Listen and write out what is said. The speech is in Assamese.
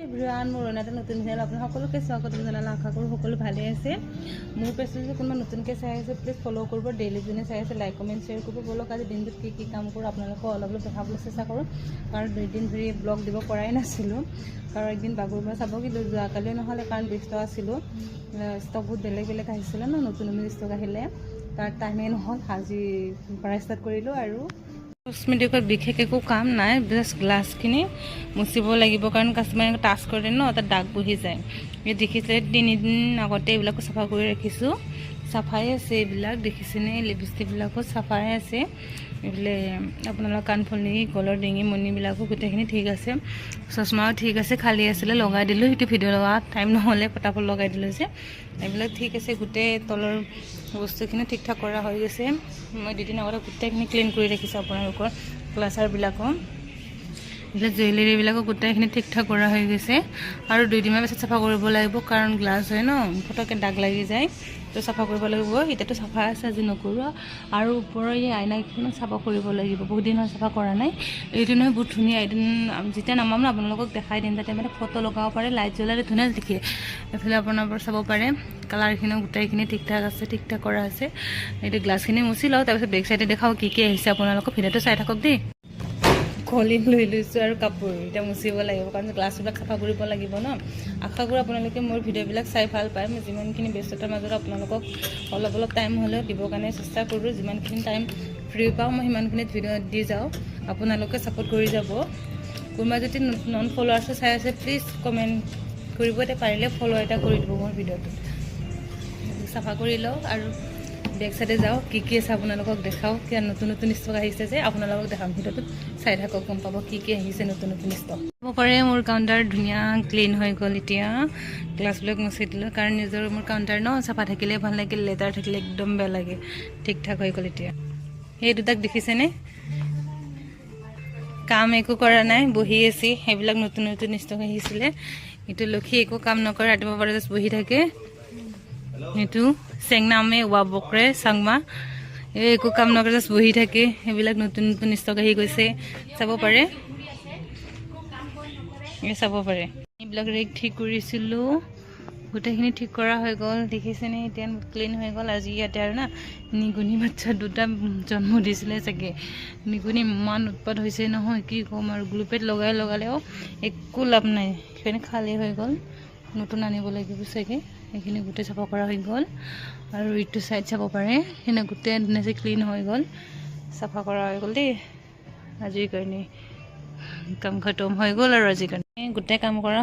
এভৰিৱান মোৰ এটা নতুন ভিডিঅ' আপোনাক সকলোকে স্বাগত জনালোঁ আশা কৰোঁ সকলো ভালে আছে মোৰ পেজটো যদি কোনোবা নতুনকৈ চাই আছে প্লিজ ফ'ল' কৰিব ডেইলি যোনে চাই আছে লাইক কমেণ্ট শ্বেয়াৰ কৰিব বলক আজি দিনটোত কি কাম কৰোঁ আপোনালোকক অলপ দেখাবলৈ চেষ্টা কৰোঁ কাৰণ 2 দিন ধৰি ব্লগ দিব পৰাই নাছিলোঁ কাৰণ একদিন বাগৰুম্বা চাব কিন্তু যোৱাকালি নহ'লে কাৰণ ব্যস্ত আছিলোঁ ষ্টক বহুত বেলেগ আহিছিলে ন নতুন ষ্টক আহিলে তাৰ টাইমেই নহ'ল আজি পৰা ষ্টাৰ্ট কৰিলোঁ আৰু কসমেটিকৰ বিশেষ একো কাম নাই জাষ্ট গ্লাছখিনি মুচিব লাগিব কাৰণ কাষ্টমাৰে টাচ কৰে ন তাত দাগ বহি যায় এই দেখিছে 3 দিন আগতে এইবিলাকো চাফা কৰি ৰাখিছোঁ চাফাই আছে এইবিলাক দেখিছেনে লিপষ্টিকবিলাকো চাফাই আছে এইফালে আপোনালোকৰ কাণফুলি গলৰ ডিঙি মণিবিলাকো গোটেইখিনি ঠিক আছে চশমাও ঠিক আছে খালী আছিলে লগাই দিলোঁ সেইটো ভিডিঅ' লগা টাইম নহ'লে পটাপট লগাই দিলোঁ যে এইবিলাক ঠিক আছে গোটেই তলৰ বস্তুখিনি ঠিক ঠাক কৰা হৈ গৈছে মই 2 দিন আগতে গোটেইখিনি ক্লিন কৰি ৰাখিছোঁ আপোনালোকৰ ক্লাছাৰবিলাকো এইবিলাক জুৱেলাৰীবিলাকো গোটেইখিনি ঠিক ঠাক কৰা হৈ গৈছে আৰু 2 দিনৰ পিছত চাফা কৰিব লাগিব কাৰণ গ্লাছ হয় ন ফটককৈ দাগ লাগি যায় তো চাফা কৰিব লাগিব এতিয়াতো চাফা আছে আজি নকৰোঁ আৰু ওপৰৰ এই আইনাকেইখন চাফা কৰিব লাগিব বহুত দিন হ'ল চাফা কৰা নাই এইটো নহয় বহুত ধুনীয়া এদিন যেতিয়া নামাম ন আপোনালোকক দেখাই দিম তাতে মানে ফটো লগাব পাৰে লাইট জ্বলালে ধুনীয়া দেখি এইফালে আপোনালোকৰ চাব পাৰে কালাৰখিনিও গোটেইখিনি ঠিক ঠাক আছে ঠিক ঠাক কৰা আছে এইটো গ্লাছখিনি মুচি লওঁ তাৰপিছত বেক চাইডে দেখাওঁ কি আহিছে আপোনালোকক ভিডিঅ'টো চাই থাকক দেই কলিং লৈ লৈছোঁ আৰু কাপোৰ এতিয়া মুচিব লাগিব কাৰণ গ্লাছবিলাক চাফা কৰিব লাগিব ন আশা কৰোঁ আপোনালোকে মোৰ ভিডিঅ'বিলাক চাই ভাল পায় মই যিমানখিনি ব্যস্ততাৰ মাজত আপোনালোকক অলপ টাইম হ'লেও দিবৰ কাৰণে চেষ্টা কৰোঁ যিমানখিনি টাইম ফ্ৰী পাওঁ মই সিমানখিনিত ভিডিঅ' দি যাওঁ আপোনালোকে ছাপোৰ্ট কৰি যাব কোনোবা যদি নন ফলোৱাৰ্ছে চাই আছে প্লিজ কমেণ্ট কৰিব এতিয়া পাৰিলে ফ'ল' এটা কৰি দিব মোৰ ভিডিঅ'টো চাফা কৰি লওঁ আৰু বেক চাইডে যাওঁ কি আছে আপোনালোকক দেখাওঁ কিয় নতুন ষ্টক আহিছে যে আপোনালোকক দেখাম ভিডিঅ'টো চাই থাকক গম পাব কি আহিছে নতুন ষ্টক হ'ব পাৰে মোৰ কাউণ্টাৰ ধুনীয়া ক্লিন হৈ গ'ল এতিয়া গ্লাছবিলাক মুচি দিলোঁ কাৰণ নিজৰ মোৰ কাউণ্টাৰ ন চাফা থাকিলে ভাল লাগে লেটাৰ থাকিলে একদম বেয়া লাগে ঠিক ঠাক হৈ গ'ল এতিয়া সেই দুটাক দেখিছেনে কাম একো কৰা নাই বহি আছে সেইবিলাক নতুন ষ্টক আহিছিলে এইটো লক্ষী একো কাম নকৰে ৰাতিপুৱা পৰা জাষ্ট বহি থাকে এইটো চেংনামে ৱা বকৰে চাংমা এই একো কাম নকৰে জাষ্ট বহি থাকে সেইবিলাক নতুন ষ্টক আহি গৈছে চাব পাৰে চাব পাৰে এইবিলাক ৰেক ঠিক কৰিছিলোঁ গোটেইখিনি ঠিক কৰা হৈ গ'ল দেখিছেনে এতিয়া ক্লিন হৈ গ'ল আজি ইয়াতে আৰু না নিগুনি বাচ্চা 2টা জন্ম দিছিলে চাগে নিগুনি ইমান উৎপাত হৈছে নহয় কি ক'ম আৰু গ্লুপেট লগালেও একো লাভ নাই সেইখিনি খালী হৈ গ'ল নতুন আনিব লাগিব চাগে এইখিনি গোটেই চাফা কৰা হৈ গ'ল আৰু ইটো চাইড চাব পাৰে সেইখিনি গোটেই ধুনীয়াকৈ ক্লিন হৈ গ'ল চাফা কৰা হৈ গ'ল দেই আজিৰ কাৰণে কাম খতম হৈ গ'ল আৰু আজিৰ কাৰণে গোটেই কাম কৰা